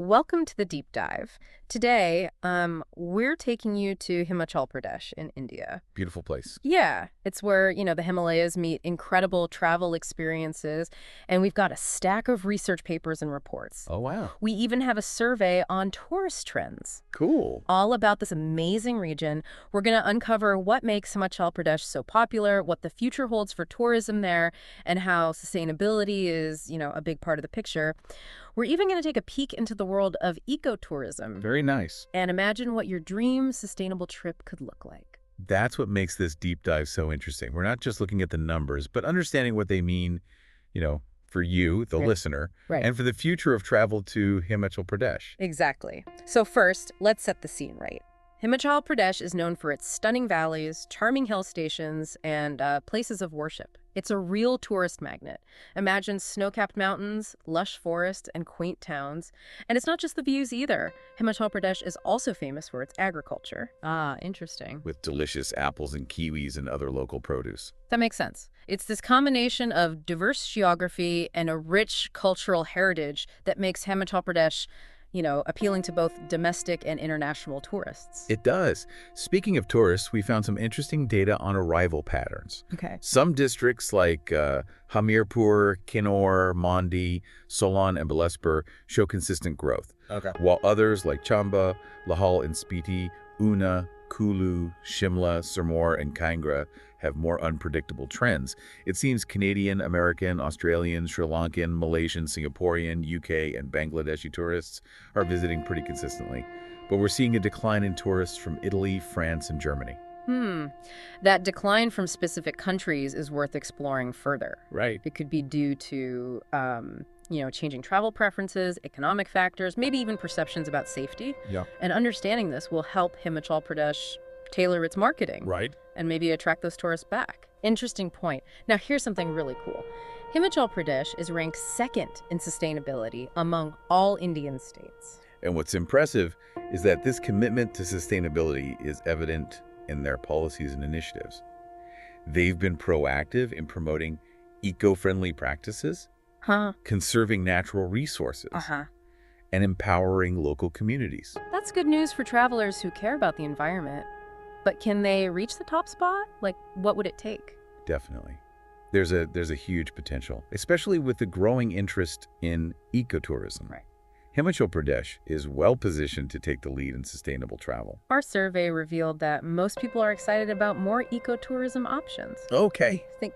Welcome to the deep dive. Today, we're taking you to Himachal Pradesh in India. Beautiful place. Yeah, it's where, the Himalayas meet incredible travel experiences, and we've got a stack of research papers and reports. Oh, wow. We even have a survey on tourist trends. Cool. All about this amazing region. We're going to uncover what makes Himachal Pradesh so popular, what the future holds for tourism there, and how sustainability is, a big part of the picture. We're even going to take a peek into the world of ecotourism Very nice. and imagine what your dream sustainable trip could look like. That's what makes this deep dive so interesting. We're not just looking at the numbers, but understanding what they mean, for you, the listener, Right. and for the future of travel to Himachal Pradesh. Exactly. So first, let's set the scene right. Himachal Pradesh is known for its stunning valleys, charming hill stations, and places of worship. It's a real tourist magnet. Imagine snow-capped mountains, lush forests, and quaint towns. And it's not just the views either. Himachal Pradesh is also famous for its agriculture. Ah, interesting. With delicious apples and kiwis and other local produce. That makes sense. It's this combination of diverse geography and a rich cultural heritage that makes Himachal Pradesh appealing to both domestic and international tourists. It does. Speaking of tourists, we found some interesting data on arrival patterns. Okay. Some districts like Hamirpur, Kinnaur, Mandi, Solon, and Bilaspur show consistent growth. Okay. While others like Chamba, Lahal and Spiti, Una, Kulu, Shimla, Sirmaur, and Kangra have more unpredictable trends. It seems Canadian, American, Australian, Sri Lankan, Malaysian, Singaporean, UK, and Bangladeshi tourists are visiting pretty consistently. But we're seeing a decline in tourists from Italy, France, and Germany. That decline from specific countries is worth exploring further. Right. It could be due to, changing travel preferences, economic factors, maybe even perceptions about safety. Yeah. And understanding this will help Himachal Pradesh tailor its marketing. Right. And maybe attract those tourists back. Interesting point. Now, here's something really cool. Himachal Pradesh is ranked second in sustainability among all Indian states. And what's impressive is that this commitment to sustainability is evident in their policies and initiatives. They've been proactive in promoting eco-friendly practices, conserving natural resources, and empowering local communities. That's good news for travelers who care about the environment. But can they reach the top spot? Like, what would it take? Definitely. There's a huge potential, especially with the growing interest in ecotourism. Right. Himachal Pradesh is well positioned to take the lead in sustainable travel. Our survey revealed that most people are excited about more ecotourism options. Okay. Think,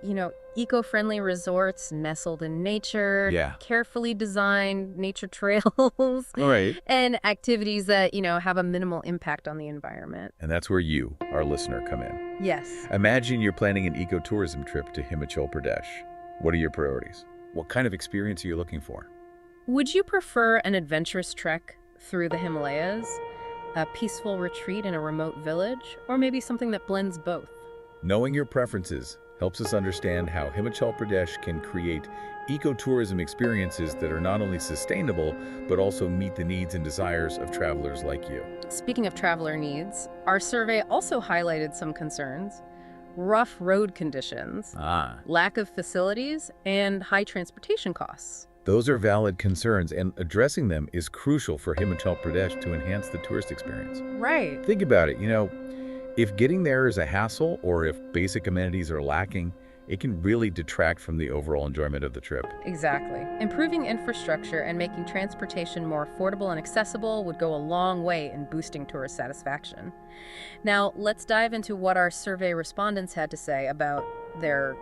eco-friendly resorts nestled in nature, Yeah. carefully designed nature trails, All right. and activities that, have a minimal impact on the environment. And that's where you, our listener, come in. Yes. Imagine you're planning an ecotourism trip to Himachal Pradesh. What are your priorities? What kind of experience are you looking for? Would you prefer an adventurous trek through the Himalayas, a peaceful retreat in a remote village, or maybe something that blends both? Knowing your preferences helps us understand how Himachal Pradesh can create ecotourism experiences that are not only sustainable, but also meet the needs and desires of travelers like you. Speaking of traveler needs, our survey also highlighted some concerns: rough road conditions, lack of facilities, and high transportation costs. Those are valid concerns, and addressing them is crucial for Himachal Pradesh to enhance the tourist experience. Right. Think about it, if getting there is a hassle or if basic amenities are lacking, it can really detract from the overall enjoyment of the trip. Exactly. Improving infrastructure and making transportation more affordable and accessible would go a long way in boosting tourist satisfaction. Now, let's dive into what our survey respondents had to say about their,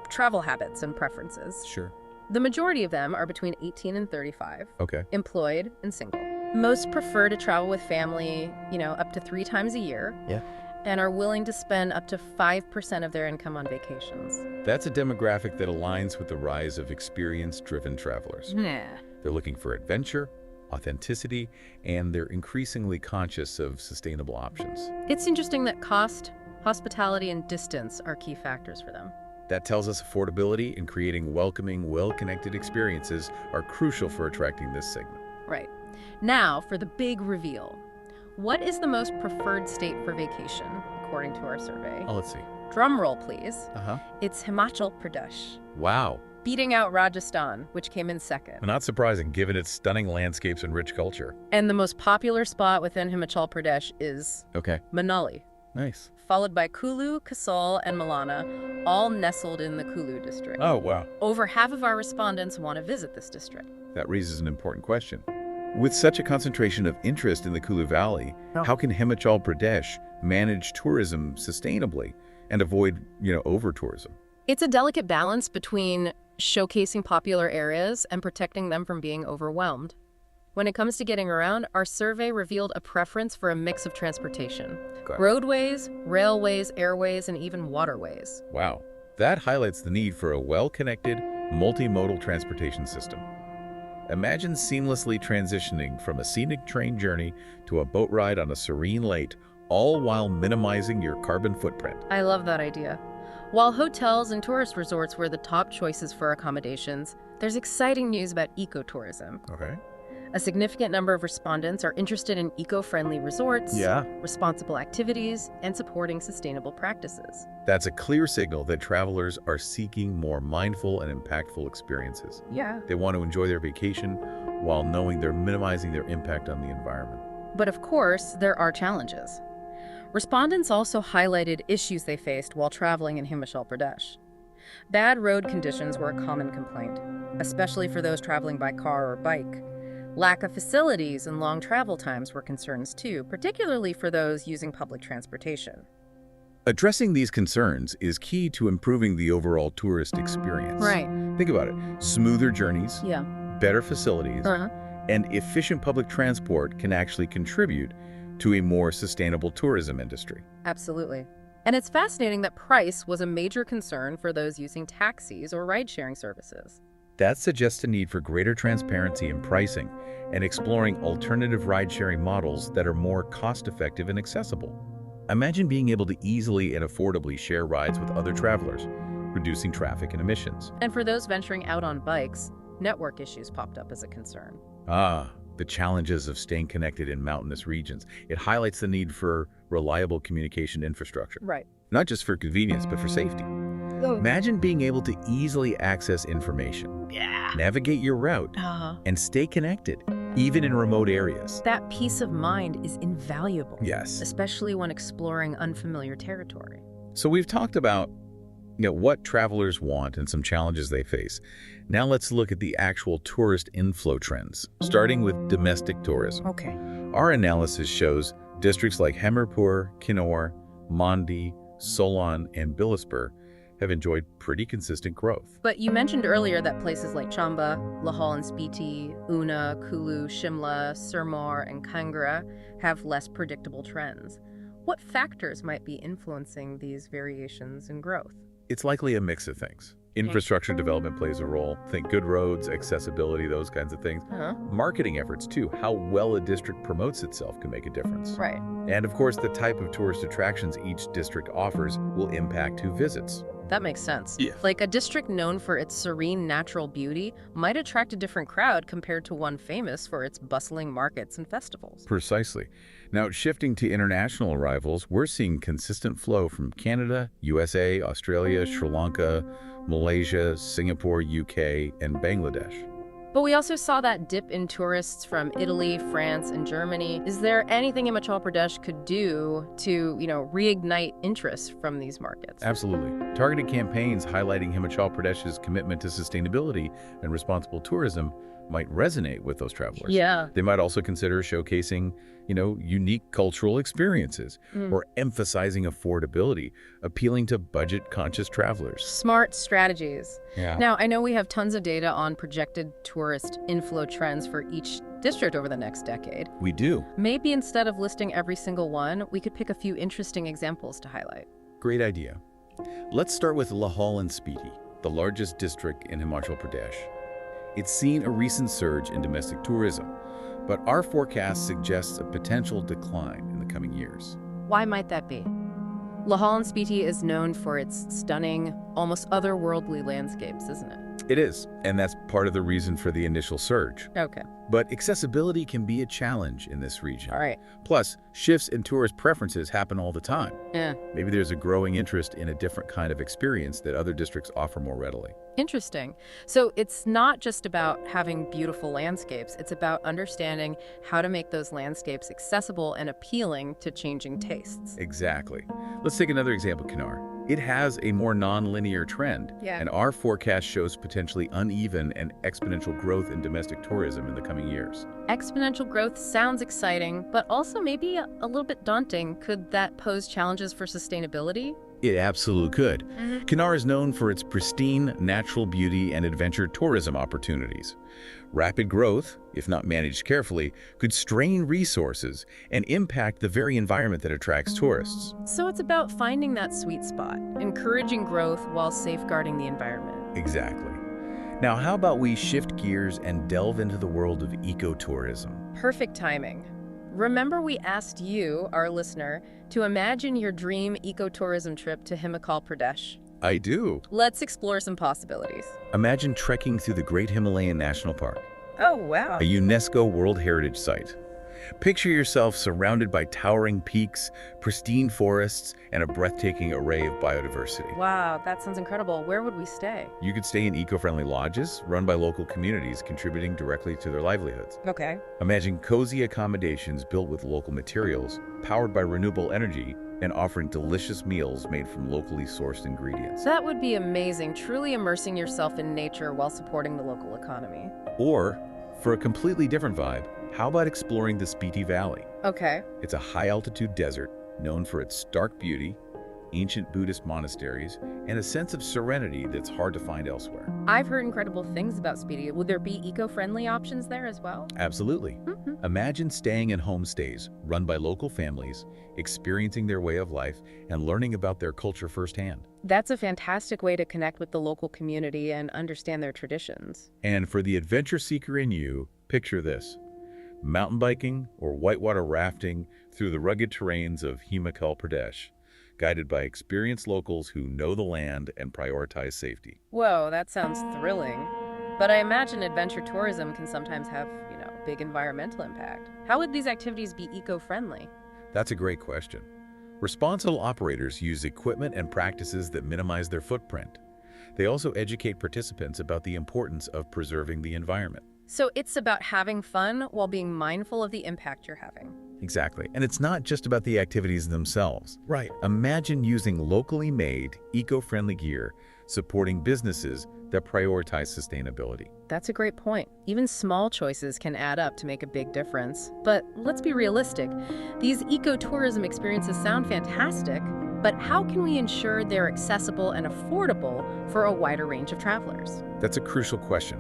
travel habits and preferences. Sure. The majority of them are between 18 and 35, Okay. employed and single. Most prefer to travel with family, up to 3 times a year. Yeah. And are willing to spend up to 5% of their income on vacations. That's a demographic that aligns with the rise of experience-driven travelers. Yeah. They're looking for adventure, authenticity, and they're increasingly conscious of sustainable options. It's interesting that cost, hospitality, and distance are key factors for them. That tells us affordability and creating welcoming, well-connected experiences are crucial for attracting this segment. Right. Now, for the big reveal. What is the most preferred state for vacation, according to our survey? Oh, let's see. Drum roll, please. Uh-huh. It's Himachal Pradesh. Wow. beating out Rajasthan, which came in second. Not surprising, given its stunning landscapes and rich culture. And the most popular spot within Himachal Pradesh is Manali, Nice. followed by Kulu, Kasol, and Malana, all nestled in the Kulu district. Oh, wow. Over half of our respondents want to visit this district. That raises an important question. With such a concentration of interest in the Kulu Valley, how can Himachal Pradesh manage tourism sustainably and avoid, over-tourism? It's a delicate balance between showcasing popular areas and protecting them from being overwhelmed. When it comes to getting around, our survey revealed a preference for a mix of transportation. Roadways, railways, airways, and even waterways. Wow. That highlights the need for a well-connected, multimodal transportation system. Imagine seamlessly transitioning from a scenic train journey to a boat ride on a serene lake, all while minimizing your carbon footprint. I love that idea. While hotels and tourist resorts were the top choices for accommodations, there's exciting news about ecotourism. Okay. A significant number of respondents are interested in eco-friendly resorts, responsible activities, and supporting sustainable practices. That's a clear signal that travelers are seeking more mindful and impactful experiences. Yeah. They want to enjoy their vacation while knowing they're minimizing their impact on the environment. But of course, there are challenges. Respondents also highlighted issues they faced while traveling in Himachal Pradesh. Bad road conditions were a common complaint, especially for those traveling by car or bike. Lack of facilities and long travel times were concerns too, particularly for those using public transportation. Addressing these concerns is key to improving the overall tourist experience. Right. Think about it. Smoother journeys, Yeah. better facilities, and efficient public transport can actually contribute to a more sustainable tourism industry. Absolutely. And it's fascinating that price was a major concern for those using taxis or ride-sharing services. That suggests a need for greater transparency in pricing and exploring alternative ride-sharing models that are more cost-effective and accessible. Imagine being able to easily and affordably share rides with other travelers, reducing traffic and emissions. And for those venturing out on bikes, network issues popped up as a concern. The challenges of staying connected in mountainous regions. It highlights the need for reliable communication infrastructure. Right. Not just for convenience, but for safety. Imagine being able to easily access information, navigate your route, and stay connected, even in remote areas. That peace of mind is invaluable. Yes. Especially when exploring unfamiliar territory. So we've talked about what travelers want and some challenges they face. Now let's look at the actual tourist inflow trends, starting with domestic tourism. Okay. Our analysis shows districts like Hamirpur, Kinnaur, Mandi, Solon, and Bilaspur have enjoyed pretty consistent growth. But you mentioned earlier that places like Chamba, Lahore and Spiti, Una, Kulu, Shimla, Sirmaur, and Kangra have less predictable trends. What factors might be influencing these variations in growth? It's likely a mix of things. Infrastructure development plays a role. Think good roads, accessibility, those kinds of things. Marketing efforts, too. How well a district promotes itself can make a difference. Right. And, of course, the type of tourist attractions each district offers will impact who visits. That makes sense. Yeah. Like a district known for its serene natural beauty might attract a different crowd compared to one famous for its bustling markets and festivals. Precisely. Now, shifting to international arrivals, we're seeing consistent flow from Canada, USA, Australia, Sri Lanka, Malaysia, Singapore, UK, and Bangladesh. But we also saw that dip in tourists from Italy, France, and Germany. Is there anything Himachal Pradesh could do to, reignite interest from these markets? Absolutely. Targeted campaigns highlighting Himachal Pradesh's commitment to sustainability and responsible tourism might resonate with those travelers. Yeah. They might also consider showcasing, unique cultural experiences or emphasizing affordability, appealing to budget-conscious travelers. Smart strategies. Yeah. Now, I know we have tons of data on projected tourist inflow trends for each district over the next decade. We do. Maybe instead of listing every single one, we could pick a few interesting examples to highlight. Great idea. Let's start with Lahore and Spiti, the largest district in Himachal Pradesh. It's seen a recent surge in domestic tourism, but our forecast suggests a potential decline in the coming years. Why might that be? Lahore and Spiti is known for its stunning, almost otherworldly landscapes, isn't it? It is, and that's part of the reason for the initial surge. Okay. But accessibility can be a challenge in this region. All right. Plus, shifts in tourist preferences happen all the time. Yeah. Maybe there's a growing interest in a different kind of experience that other districts offer more readily. Interesting. So it's not just about having beautiful landscapes. It's about understanding how to make those landscapes accessible and appealing to changing tastes. Exactly. Let's take another example, Kanar. It has a more non-linear trend, Yeah. and our forecast shows potentially uneven and exponential growth in domestic tourism in the coming years. Exponential growth sounds exciting, but also maybe a little bit daunting. Could that pose challenges for sustainability? It absolutely could. Mm-hmm. Kanar is known for its pristine natural beauty and adventure tourism opportunities. Rapid growth, if not managed carefully, could strain resources and impact the very environment that attracts tourists. So it's about finding that sweet spot, encouraging growth while safeguarding the environment. Exactly. Now, how about we shift gears and delve into the world of ecotourism? Perfect timing. Remember we asked you, our listener, to imagine your dream ecotourism trip to Himachal Pradesh. I do. Let's explore some possibilities. Imagine trekking through the Great Himalayan National Park, Oh, wow. a UNESCO World Heritage Site. Picture yourself surrounded by towering peaks, pristine forests, and a breathtaking array of biodiversity. Wow, that sounds incredible. Where would we stay? You could stay in eco-friendly lodges run by local communities contributing directly to their livelihoods. Okay. Imagine cozy accommodations built with local materials, powered by renewable energy, and offering delicious meals made from locally sourced ingredients. That would be amazing, truly immersing yourself in nature while supporting the local economy. Or, for a completely different vibe, how about exploring the Spiti Valley? Okay. It's a high-altitude desert known for its stark beauty, ancient Buddhist monasteries, and a sense of serenity that's hard to find elsewhere. I've heard incredible things about Speedy. Would there be eco-friendly options there as well? Absolutely. Mm-hmm. Imagine staying in homestays run by local families, experiencing their way of life, and learning about their culture firsthand. That's a fantastic way to connect with the local community and understand their traditions. And for the adventure seeker in you, picture this: mountain biking or whitewater rafting through the rugged terrains of Himachal Pradesh, guided by experienced locals who know the land and prioritize safety. Whoa, that sounds thrilling. But I imagine adventure tourism can sometimes have, big environmental impact. How would these activities be eco-friendly? That's a great question. Responsible operators use equipment and practices that minimize their footprint. They also educate participants about the importance of preserving the environment. So it's about having fun while being mindful of the impact you're having. Exactly. And it's not just about the activities themselves. Right. Imagine using locally made, eco-friendly gear, supporting businesses that prioritize sustainability. That's a great point. Even small choices can add up to make a big difference. But let's be realistic. These ecotourism experiences sound fantastic, but how can we ensure they're accessible and affordable for a wider range of travelers? That's a crucial question.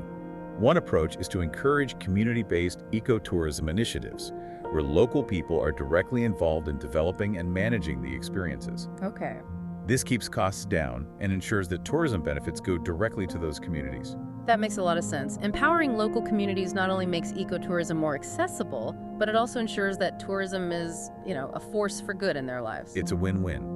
One approach is to encourage community-based ecotourism initiatives, where local people are directly involved in developing and managing the experiences. Okay. This keeps costs down and ensures that tourism benefits go directly to those communities. That makes a lot of sense. Empowering local communities not only makes ecotourism more accessible, but it also ensures that tourism is, a force for good in their lives. It's a win-win.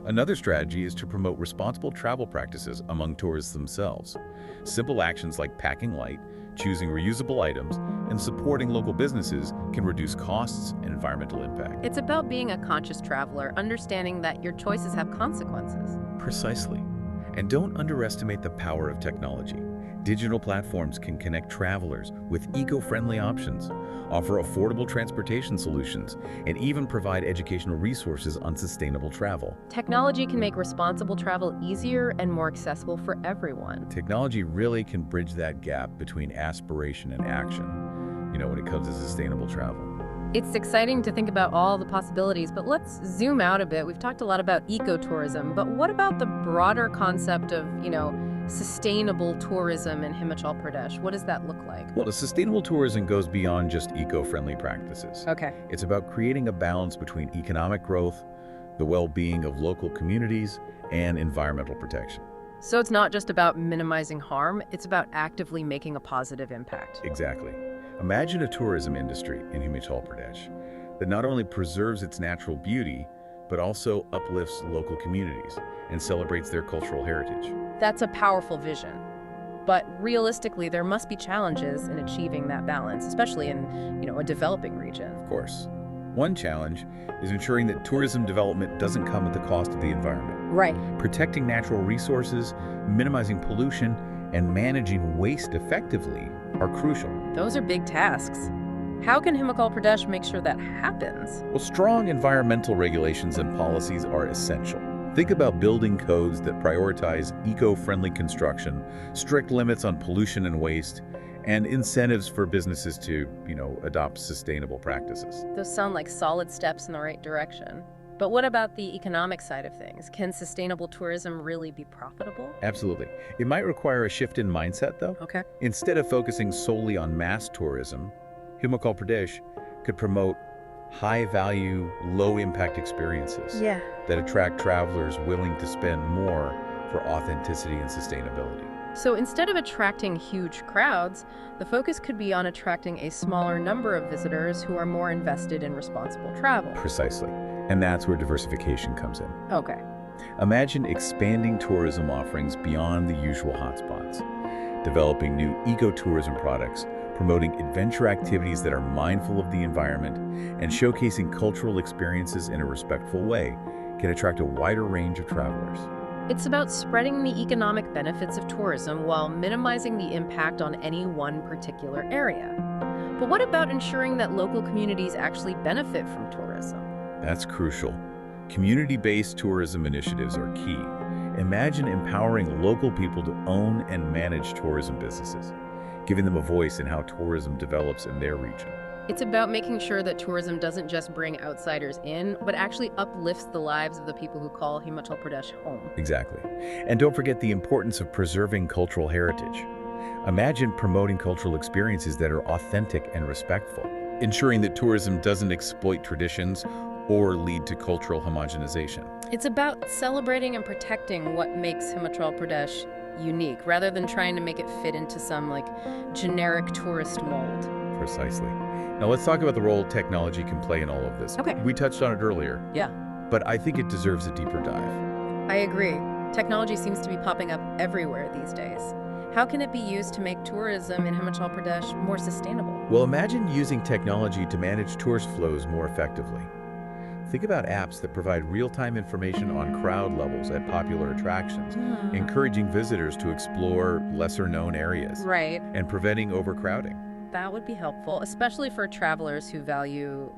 Another strategy is to promote responsible travel practices among tourists themselves. Simple actions like packing light, choosing reusable items, and supporting local businesses can reduce costs and environmental impact. It's about being a conscious traveler, understanding that your choices have consequences. Precisely. And don't underestimate the power of technology. Digital platforms can connect travelers with eco-friendly options, offer affordable transportation solutions, and even provide educational resources on sustainable travel. Technology can make responsible travel easier and more accessible for everyone. Technology really can bridge that gap between aspiration and action, when it comes to sustainable travel. It's exciting to think about all the possibilities, but let's zoom out a bit. We've talked a lot about ecotourism, but what about the broader concept of, sustainable tourism in Himachal Pradesh? What does that look like? Well, sustainable tourism goes beyond just eco-friendly practices. Okay. It's about creating a balance between economic growth, the well-being of local communities, and environmental protection. So it's not just about minimizing harm, it's about actively making a positive impact. Exactly. Imagine a tourism industry in Himachal Pradesh that not only preserves its natural beauty, but also uplifts local communities and celebrates their cultural heritage. That's a powerful vision. But realistically, there must be challenges in achieving that balance, especially in, a developing region. Of course. One challenge is ensuring that tourism development doesn't come at the cost of the environment. Right. Protecting natural resources, minimizing pollution, and managing waste effectively are crucial. Those are big tasks. How can Himachal Pradesh make sure that happens? Well, strong environmental regulations and policies are essential. Think about building codes that prioritize eco-friendly construction, strict limits on pollution and waste, and incentives for businesses to, adopt sustainable practices. Those sound like solid steps in the right direction. But what about the economic side of things? Can sustainable tourism really be profitable? Absolutely. It might require a shift in mindset, though. Okay. Instead of focusing solely on mass tourism, Himachal Pradesh could promote high-value, low-impact experiences that attract travelers willing to spend more for authenticity and sustainability. So instead of attracting huge crowds, the focus could be on attracting a smaller number of visitors who are more invested in responsible travel. Precisely. And that's where diversification comes in. Okay. Imagine expanding tourism offerings beyond the usual hotspots, developing new ecotourism products, promoting adventure activities that are mindful of the environment, and showcasing cultural experiences in a respectful way can attract a wider range of travelers. It's about spreading the economic benefits of tourism while minimizing the impact on any one particular area. But what about ensuring that local communities actually benefit from tourism? That's crucial. Community-based tourism initiatives are key. Imagine empowering local people to own and manage tourism businesses, giving them a voice in how tourism develops in their region. It's about making sure that tourism doesn't just bring outsiders in, but actually uplifts the lives of the people who call Himachal Pradesh home. Exactly. And don't forget the importance of preserving cultural heritage. Imagine promoting cultural experiences that are authentic and respectful, ensuring that tourism doesn't exploit traditions or lead to cultural homogenization. It's about celebrating and protecting what makes Himachal Pradesh unique, rather than trying to make it fit into some, generic tourist mold. Precisely. Now let's talk about the role technology can play in all of this. Okay. We touched on it earlier. Yeah. But I think it deserves a deeper dive. I agree. Technology seems to be popping up everywhere these days. How can it be used to make tourism in Himachal Pradesh more sustainable? Well, imagine using technology to manage tourist flows more effectively. Think about apps that provide real-time information on crowd levels at popular attractions, encouraging visitors to explore lesser-known areas, Right. and preventing overcrowding. That would be helpful, especially for travelers who value,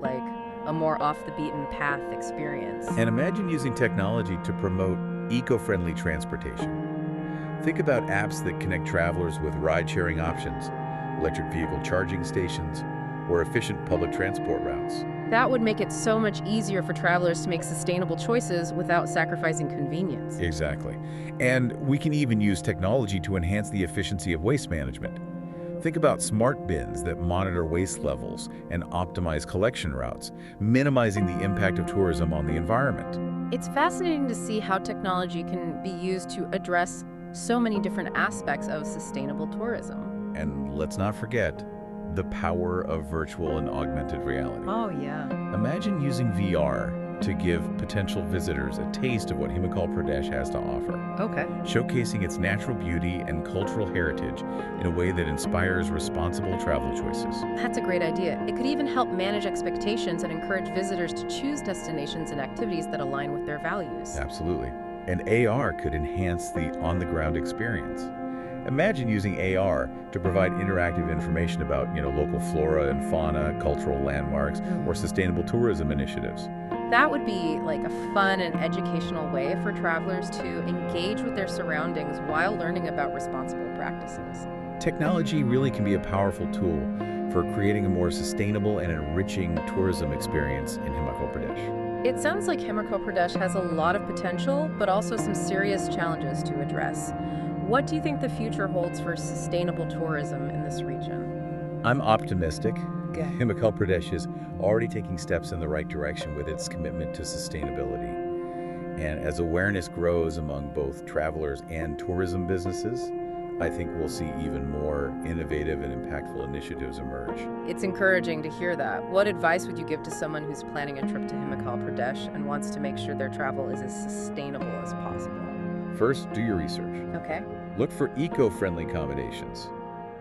a more off-the-beaten-path experience. And imagine using technology to promote eco-friendly transportation. Think about apps that connect travelers with ride-sharing options, electric vehicle charging stations, or efficient public transport routes. That would make it so much easier for travelers to make sustainable choices without sacrificing convenience. Exactly. And we can even use technology to enhance the efficiency of waste management. Think about smart bins that monitor waste levels and optimize collection routes, minimizing the impact of tourism on the environment. It's fascinating to see how technology can be used to address so many different aspects of sustainable tourism. And let's not forget the power of virtual and augmented reality. Oh, yeah. Imagine using VR to give potential visitors a taste of what Himachal Pradesh has to offer, Okay. showcasing its natural beauty and cultural heritage in a way that inspires responsible travel choices. That's a great idea. It could even help manage expectations and encourage visitors to choose destinations and activities that align with their values. Absolutely. And AR could enhance the on-the-ground experience. Imagine using AR to provide interactive information about, local flora and fauna, cultural landmarks, or sustainable tourism initiatives. That would be a fun and educational way for travelers to engage with their surroundings while learning about responsible practices. Technology really can be a powerful tool for creating a more sustainable and enriching tourism experience in Himachal Pradesh. It sounds like Himachal Pradesh has a lot of potential, but also some serious challenges to address. What do you think the future holds for sustainable tourism in this region? I'm optimistic. Good. Himachal Pradesh is already taking steps in the right direction with its commitment to sustainability. And as awareness grows among both travelers and tourism businesses, I think we'll see even more innovative and impactful initiatives emerge. It's encouraging to hear that. What advice would you give to someone who's planning a trip to Himachal Pradesh and wants to make sure their travel is as sustainable as possible? First, do your research. Okay. Look for eco-friendly accommodations.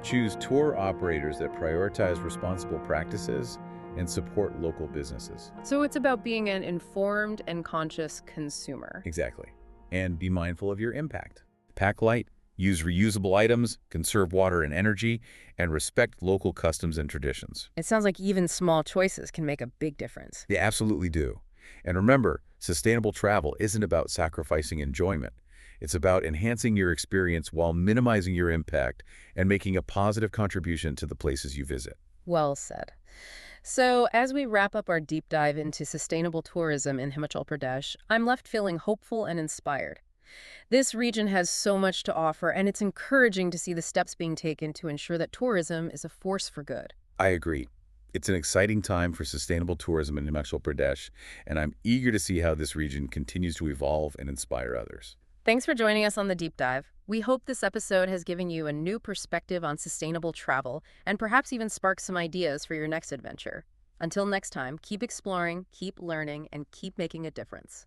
Choose tour operators that prioritize responsible practices and support local businesses. So it's about being an informed and conscious consumer. Exactly. And be mindful of your impact. Pack light, use reusable items, conserve water and energy, and respect local customs and traditions. It sounds like even small choices can make a big difference. They absolutely do. And remember, sustainable travel isn't about sacrificing enjoyment. It's about enhancing your experience while minimizing your impact and making a positive contribution to the places you visit. Well said. So, as we wrap up our deep dive into sustainable tourism in Himachal Pradesh, I'm left feeling hopeful and inspired. This region has so much to offer, and it's encouraging to see the steps being taken to ensure that tourism is a force for good. I agree. It's an exciting time for sustainable tourism in Himachal Pradesh, and I'm eager to see how this region continues to evolve and inspire others. Thanks for joining us on the deep dive. We hope this episode has given you a new perspective on sustainable travel and perhaps even sparked some ideas for your next adventure. Until next time, keep exploring, keep learning, and keep making a difference.